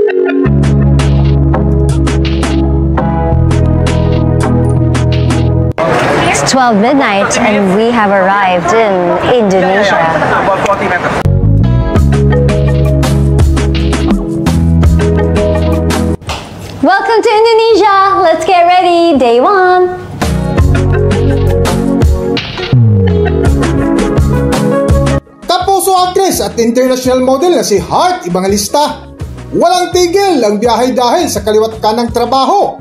It's 12 midnight and we have arrived in Indonesia. Welcome to Indonesia! Let's get ready! Day 1! Kapuso actress at international model na si Heart Evangelista. Walang tigil ang biyahe dahil sa kaliwat kanang trabaho.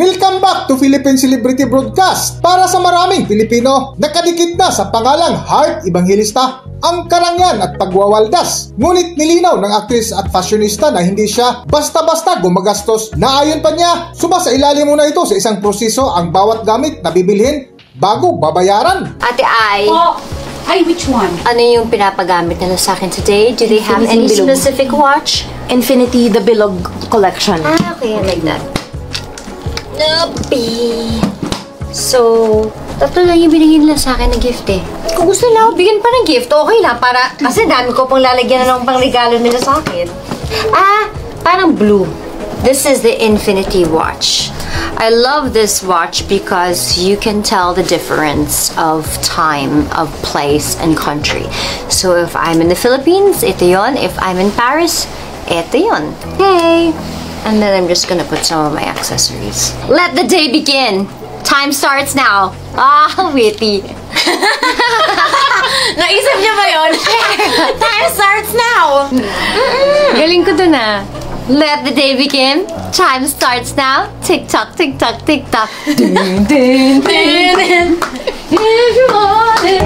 Welcome back to Philippine Celebrity Broadcast. Para sa maraming Pilipino, nakadikit na sa pangalang Heart Evangelista ang karangyaan at pagwawaldas. Ngunit nilinaw ng aktris at fashionista na hindi siya basta-basta gumagastos, na ayon pa niya, sumasailalim muna ito sa isang proseso ang bawat gamit na bibilhin bago babayaran. Ate Ai, Ay, which one? ano yung pinapagamit nila sa akin today? Do they have any Bilog. specific watch? Infinity, the Bilog collection. Ah, okay, I like that. Napi. So, tatlo lang yung binigyan nila sa akin na gift eh. Kung gusto nila ako bigyan pa ng gift, okay lang. Para, kasi dami ko pang lalagyan na ng pangregalo nila sa akin. Ah, parang blue. This is the Infinity watch. I love this watch because you can tell the difference of time, of place, and country. So if I'm in the Philippines, ito yun. If I'm in Paris, ito yun. Hey! And then I'm just gonna put some of my accessories. Let the day begin! Time starts now! Ah, witty! Naisip niyo ba yun? Time starts now! Galing ko dun ah. Let the day begin. Time starts now. Tick tock, tick tock, tick tock. Ding, ding, ding, ding. If you want it.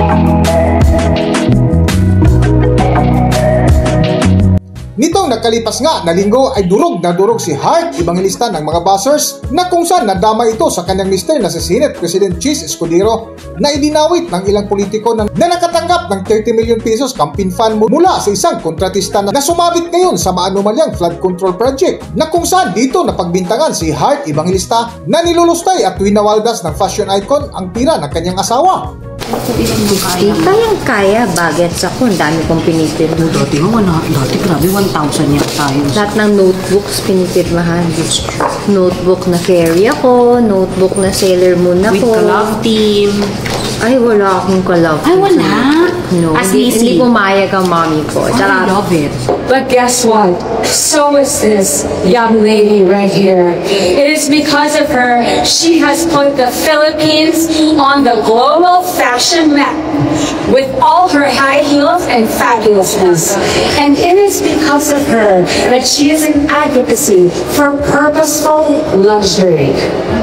Nitong nakalipas nga na linggo ay durog na durog si Heart Evangelista ng mga buzzers na kung saan nadama ito sa kanyang mister na si Senate President Chis Escudero na idinawit ng ilang politiko na nakatanggap ng 30 million pesos campaign fund mula sa isang kontratista na sumabit ngayon sa maanumalyang flood control project, na kung saan dito napagbintangan si Heart Evangelista na nilulustay at winawaldas ng fashion icon ang pira ng kanyang asawa. 50? Kayang-kaya. Bagets ako. Ang dami kong pinipirma. Dati grabe 1,000 yata yun. Lahat ng notebooks pinipirmahan. Notebook na carry ako. Notebook na Sailor Moon ako. With Kalove Team. Ay, wala akong Kalove Ay, Team. wala? No. As Hindi pumayag ang mommy ko. I love it. But guess what? So is this young lady right here. It is because of her, she has put the Philippines on the global fashion map with all her high heels and fabulousness. And it is because of her that she is an advocacy for purposeful luxury,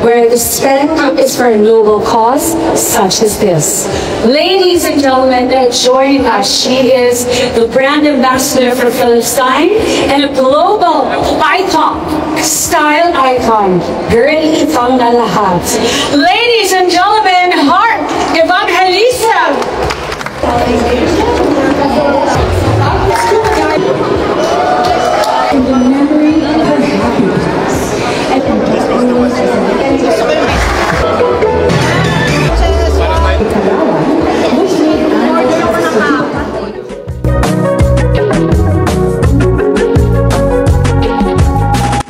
where the spend is for a noble cause such as this. Ladies and gentlemen, joining us, she is the brand ambassador for Philistine and a global icon, style icon, girly from the lahat. Ladies and gentlemen, Heart Evangelista! In the memory of her happiness and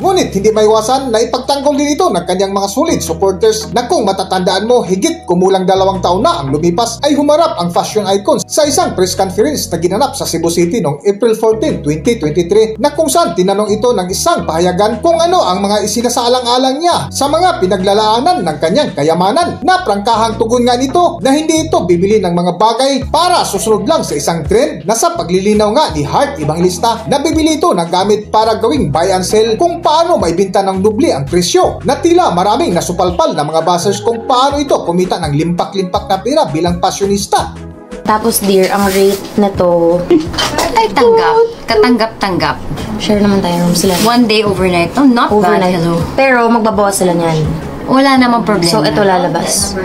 Ngunit hindi maiwasan na ipagtanggol din ito ng kanyang mga solid supporters na kung matatandaan mo, higit kumulang 2 taon na ang lumipas ay humarap ang fashion icon sa isang press conference na ginanap sa Cebu City noong April 14, 2023 na kung saan tinanong ito ng isang pahayagan kung ano ang mga isinasaalang-alang niya sa mga pinaglalaanan ng kanyang kayamanan, na prangkahang tugon nga nito na hindi ito bibili ng mga bagay para susunod lang sa isang trend, na sa paglilinaw nga ni Heart Evangelista na bibili ito ng gamit para gawing buy and sell kung paano maibenta ng doble ang presyo, na tila maraming nasupalpal na mga buzzers kung paano ito kumita ng limpak-limpak na pera bilang fashionista. Tapos dear, ang rate na to ay tanggap. Katanggap-tanggap. Share naman tayo room sila. 1 day overnight. Oh, not Overnight. bad. Hello. Pero magbabawas sila niyan. Wala namang problema. So, ito lalabas.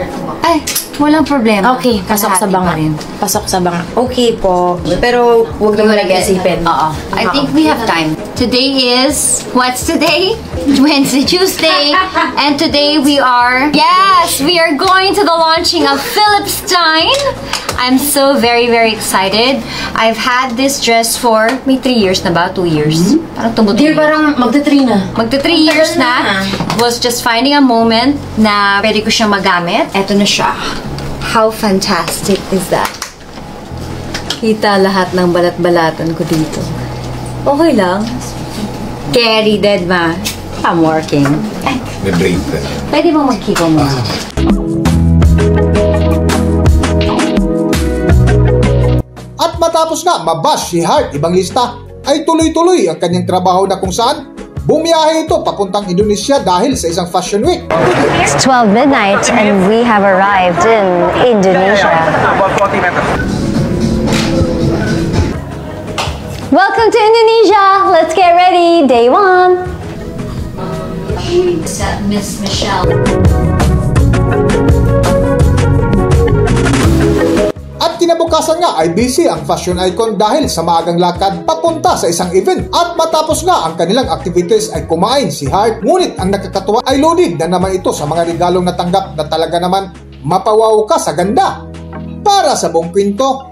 Ay, walang problema. Okay, pasok sa Kalahati banga. pa rin. Pasok sa banga. Okay po. Pero, huwag naman nag-isipin. Oo. I think we have time. Today is, what's today? Wednesday, Tuesday. And today we are going to the launching of Philip Stein. I'm so very, very excited. I've had this dress for, may 3 years na ba? 2 years? Parang tumutulog. Dear, parang magta-3 na. Magta 3 years na. Was just finding a moment na pwede ko siyang magamit. Eto na siya. How fantastic is that? Kita lahat ng balat-balatan ko dito. Okay lang. Carry, dead ma. I'm working. Ay, May braid ka. pwede bang mag-keep mo? At matapos nga mabash si Heart ibang lista, ay tuloy-tuloy ang kanyang trabaho na kung saan bumiyahe ito papuntang Indonesia dahil sa isang fashion week. It's 12 midnight and we have arrived in Indonesia. Welcome to Indonesia! Let's get ready! Day 1! Miss Michelle. At kinabukasan nga ay busy ang fashion icon dahil sa maagang lakad papunta sa isang event. At matapos nga ang kanilang activities ay kumain si Heart. Ngunit ang nakakatuwa ay loaded na naman ito sa mga regalong natanggap na talaga naman mapawaw ka sa ganda. Para sa buong kwento,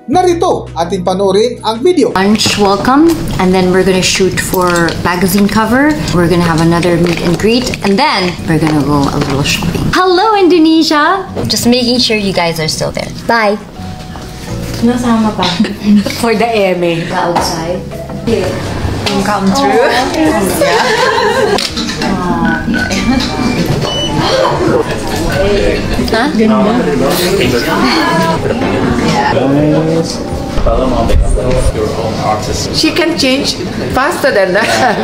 narito ating panoorin ang video. Lunch welcome, and then we're gonna shoot for magazine cover. We're gonna have another meet and greet, and then we're gonna go a little shopping. Hello, Indonesia! Just making sure you guys are still there. Bye! Nasama pa. For the eme. Outside. Here. Come through. She can change faster than that.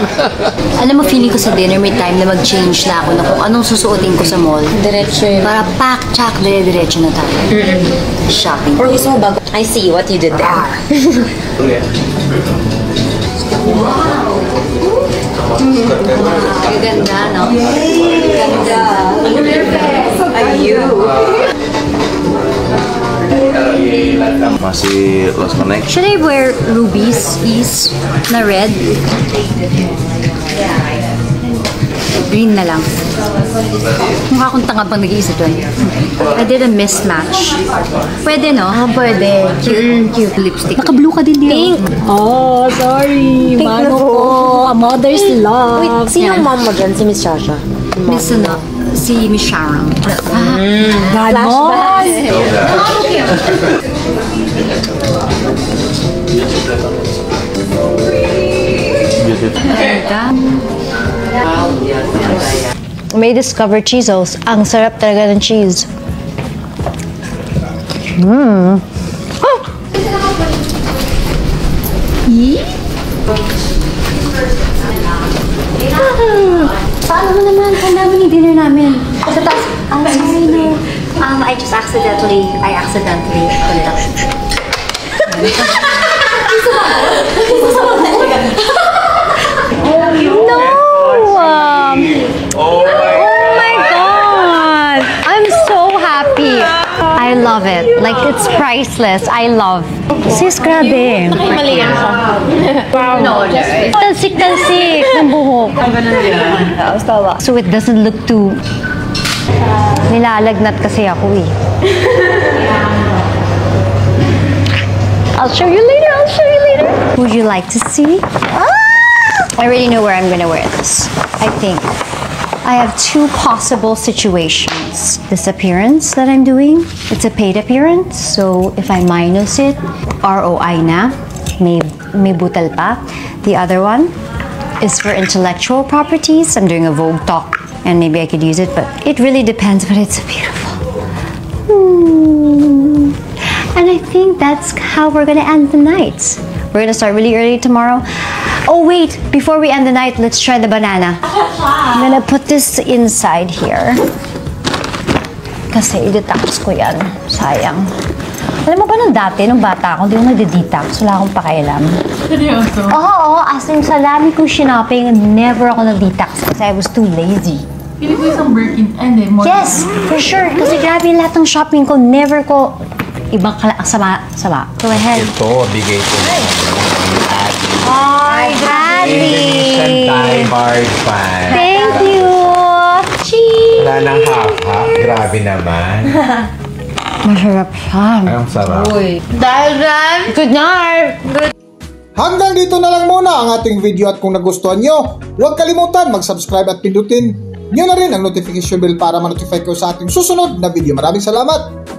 Alam mo, feeling ko sa dinner may time na mag-change na ako na kung anong susuotin ko sa mall. Diretso yun. Para pack-chak, dire-diretso na tayo. Shopping. Or gusto mo bago? I see what you did there. Ganda, no? Ganda. Ayun. Masih lost connect. Should I wear rubies, please? Na red? Green na lang. Mukha akong tanga pang nag-iisip doon. I did a mismatch. Pwede, no? Pwede. Cute lipstick. Naka-blue ka din dito. Pink! Oh, sorry. Pink na po. A mother's love. Wait, sino ang mom mo dyan? Si Miss Shasha? Miss ano? Si Miss Sharon. Flashback. May discover cheesos. Ang sarap talaga ng cheese. Paano mo naman? Ang dami ni dinner namin. Sa taas. I'm sorry, no. I accidentally put it up. No! Oh my God! I'm so happy. I love it. Like, it's priceless. I love. Sis, grabe. No, just Talsik-talsik ng buhok. So it doesn't look too... Nilalagnat kasi ako eh. I'll show you later. Would you like to see? I already know where I'm gonna wear this. I think. I have two possible situations. This appearance that I'm doing, it's a paid appearance. So if I minus it, ROI na, may butal pa. The other one is for intellectual properties. I'm doing a Vogue talk and maybe I could use it, but it really depends, but it's beautiful. And I think that's how we're gonna end the night. We're gonna start really early tomorrow. Oh wait, before we end the night, let's try the banana. I'm gonna put this inside here. Kasi i-detox ko yan. Sayang. Alam mo ba nung dati, nung bata ako, hindi ko nag-detox. Wala akong pakialam. Seryoso? Oo, as in sa dami kong shopping, never ako nag-detox kasi I was too lazy. Pili ko isang Birkin. Hindi, more. Yes, for sure. Kasi grabe lahat ng shopping ko, never ko ibang sama. Go ahead. Ito, bigay ko na. I have Indonesian it. Thai hard pan. Thank you. Cheese. Wala nang hap-hap. Grabe naman. Masarap siya. Ay, ang sarap. Good night. Hanggang dito na lang muna ang ating video at kung nagustuhan nyo, huwag kalimutan mag-subscribe at pindutin nyo na rin ang notification bell para ma-notify kayo sa ating susunod na video. Maraming salamat!